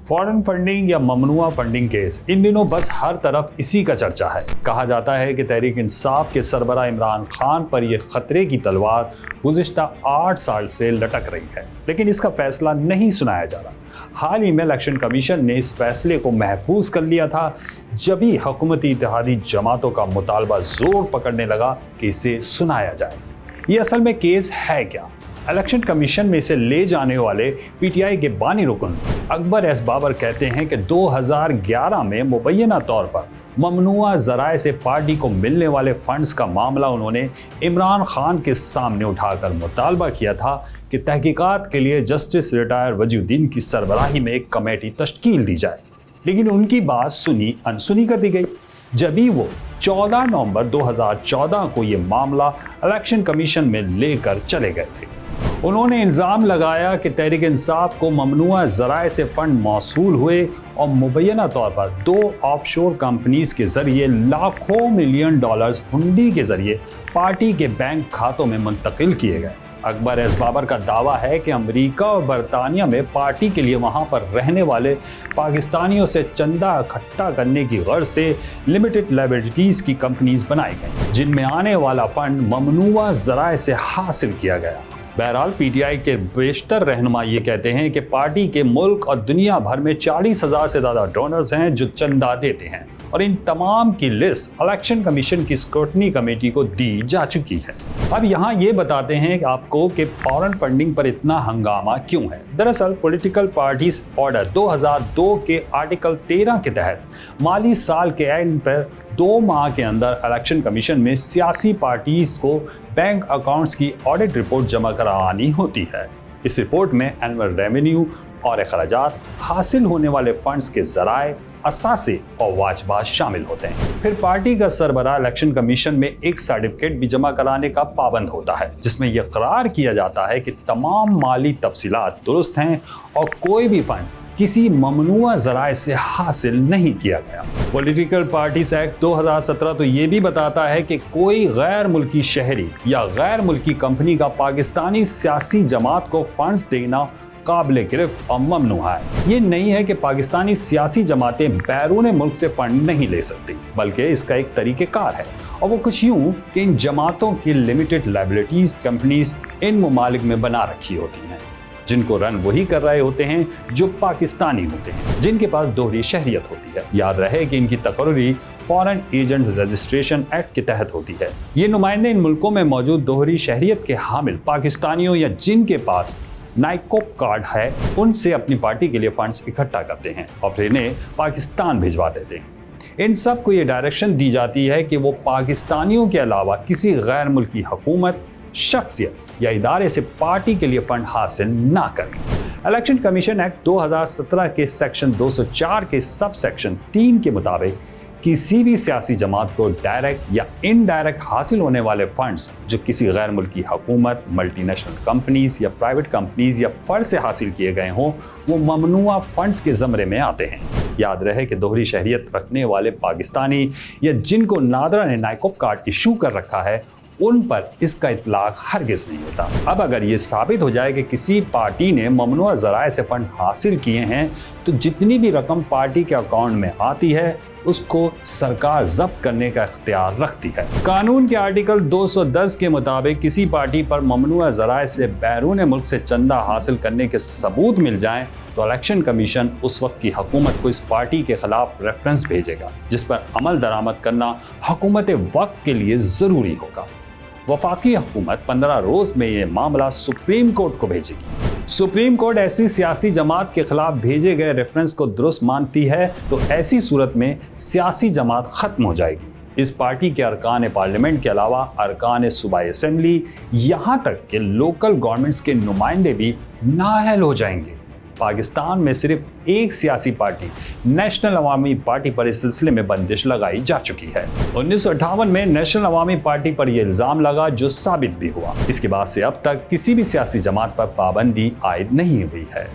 Foreign funding या ममनुआ funding case in दिनों बस हर तरफ इसी का चर्चा है। कहा जाता है कि तहरीक इंसाफ के सरबराह इमरान खान पर यह खतरे की तलवार गुज़िश्ता 8 साल से लटक रही है, लेकिन इसका फैसला नहीं सुनाया जा रहा। हाल ही में इलेक्शन कमीशन ने इस फैसले को महफूज कर लिया था, जब ही हुकूमती इत्तेहादी जमातों का मुतालबा जोर पकड़ने लगा कि इसे सुनाया जाए। ये असल में केस है क्या? इलेक्शन कमीशन में इसे ले जाने वाले पीटीआई के बानी रुकन अकबर एस बाबर कहते हैं कि 2011 में मुबैना तौर पर ममनुआ ज़राए से पार्टी को मिलने वाले फंड्स का मामला उन्होंने इमरान खान के सामने उठाकर मुतालबा किया था कि तहकीकात के लिए जस्टिस रिटायर वजीउद्दीन की सरबराही में एक कमेटी तश्कील दी जाए, लेकिन उनकी बात सुनी अनसुनी कर दी गई। जब वो 14 नवंबर 2014 को ये मामला इलेक्शन कमीशन में लेकर चले गए थे। उन्होंने इल्ज़ाम लगाया कि तहरीक इंसाफ को ममनुआ ज़राए से फंड मौसूल हुए और मुबैना तौर पर 2 ऑफशोर कंपनीज के जरिए लाखों मिलियन डॉलर्स हुंडी के जरिए पार्टी के बैंक खातों में मुंतकिल किए गए। अकबर एस बाबर का दावा है कि अमेरिका और बरतानिया में पार्टी के लिए वहां पर रहने वाले पाकिस्तानियों से चंदा इकट्ठा करने की गर्ज से लिमिटेड लायबिलिटीज़ की कंपनीज बनाई गई, जिनमें आने वाला फंड ममनुआ ज़राए से हासिल किया गया। बहरहाल पीटीआई के बेशतर रहनुमा ये कहते हैं कि पार्टी के मुल्क और दुनिया भर में 40,000 से ज़्यादा डोनर्स हैं जो चंदा देते हैं, और इन तमाम की लिस्ट इलेक्शन कमीशन की स्क्रूटनी कमेटी को दी जा चुकी है। अब यहाँ ये बताते हैं कि आपको कि फॉरेन फंडिंग पर इतना हंगामा क्यों है। दरअसल पॉलिटिकल पार्टीज ऑर्डर 2002 के आर्टिकल 13 के तहत माली साल के एंड पर 2 माह के अंदर इलेक्शन कमीशन में सियासी पार्टीज को बैंक अकाउंट्स की ऑडिट रिपोर्ट जमा करानी होती है। इस रिपोर्ट में एनुअल रेवेन्यू और अखराजात, हासिल होने वाले फंड्स के ज़राए, असासे और वाजबात शामिल होते हैं। फिर पार्टी का सरबराह इलेक्शन कमीशन में एक सर्टिफिकेट भी जमा कराने का पाबंद होता है, जिसमें यह इकरार किया जाता है कि तमाम माली तफसीलात दुरुस्त हैं और कोई भी फंड किसी ममनुआ ज़राए से हासिल नहीं किया गया। पॉलिटिकल पार्टीज एक्ट 2017 तो ये भी बताता है कि कोई गैर मुल्की शहरी या गैर मुल्की कंपनी का पाकिस्तानी सियासी जमात को फंड्स देना काबिल गिरफ्त और ममनुआ है। ये नहीं है कि पाकिस्तानी सियासी जमातें बैरून मुल्क से फंड नहीं ले सकती, बल्कि इसका एक तरीक़ेकार है, और वो कुछ यूँ कि इन जमातों की लिमिटेड लायबिलिटीज़ कंपनीज इन ममालिक में बना रखी होती हैं, जिनको रन वही कर रहे होते हैं जो पाकिस्तानी होते हैं, जिनके पास दोहरी शहरियत होती है। याद रहे कि इनकी तकर्री फॉरेन एजेंट रजिस्ट्रेशन एक्ट के तहत होती है। ये नुमाइंदे इन मुल्कों में मौजूद दोहरी शहरियत के हामिल पाकिस्तानियों या जिनके पास नाइकोप कार्ड है, उनसे अपनी पार्टी के लिए फंड्स इकट्ठा करते हैं और फिर इन्हें पाकिस्तान भिजवा देते हैं। इन सब को ये डायरेक्शन दी जाती है कि वो पाकिस्तानियों के अलावा किसी गैर मुल्की हुकूमत, शख्सियत या इदारे से पार्टी के लिए फंड हासिल ना करें। इलेक्शन कमीशन एक्ट 2017 के सेक्शन 204 के सब सेक्शन 3 के मुताबिक किसी भी सियासी जमात को डायरेक्ट या इनडायरेक्ट हासिल होने वाले फंड्स जो किसी गैर मुल्की हुकूमत, मल्टीनेशनल कंपनीज या प्राइवेट कंपनीज या फर्ज से हासिल किए गए हों, वो ममनुआ फंड्स के ज़मरे में आते हैं। याद रहे कि दोहरी शहरियत रखने वाले पाकिस्तानी या जिनको नादरा ने नाइकोप कार्ड इशू कर रखा है, उन पर इसका इतलाक हरगिज़ नहीं होता। अब अगर ये साबित हो जाए कि किसी पार्टी ने ममनुआ ज़राए से फंड हासिल किए हैं, तो जितनी भी रकम पार्टी के अकाउंट में आती है उसको सरकार जब्त करने का इख्तियार रखती है। कानून के आर्टिकल 210 के मुताबिक किसी पार्टी पर ममनुआ ज़राए से बैरून मुल्क से चंदा हासिल करने के सबूत मिल जाएं, तो इलेक्शन कमीशन उस वक्त की हुकूमत को इस पार्टी के खिलाफ रेफरेंस भेजेगा, जिस पर अमल दरामद करना हुकूमत वक्त के लिए ज़रूरी होगा। वफाकी हुकूमत 15 रोज़ में ये मामला सुप्रीम कोर्ट को भेजेगी। सुप्रीम कोर्ट ऐसी सियासी जमात के खिलाफ भेजे गए रेफरेंस को दुरुस्त मानती है तो ऐसी सूरत में सियासी जमात ख़त्म हो जाएगी। इस पार्टी के अरकान पार्लियामेंट के अलावा अरकान सूबाई असेंबली, यहाँ तक कि लोकल गवर्नमेंट्स के नुमाइंदे भी नाअहल हो जाएंगे। पाकिस्तान में सिर्फ एक सियासी पार्टी नेशनल अवामी पार्टी पर इस सिलसिले में बंदिश लगाई जा चुकी है। 1958 में नेशनल अवामी पार्टी पर यह इल्ज़ाम लगा, जो साबित भी हुआ। इसके बाद से अब तक किसी भी सियासी जमात पर पाबंदी आयद नहीं हुई है।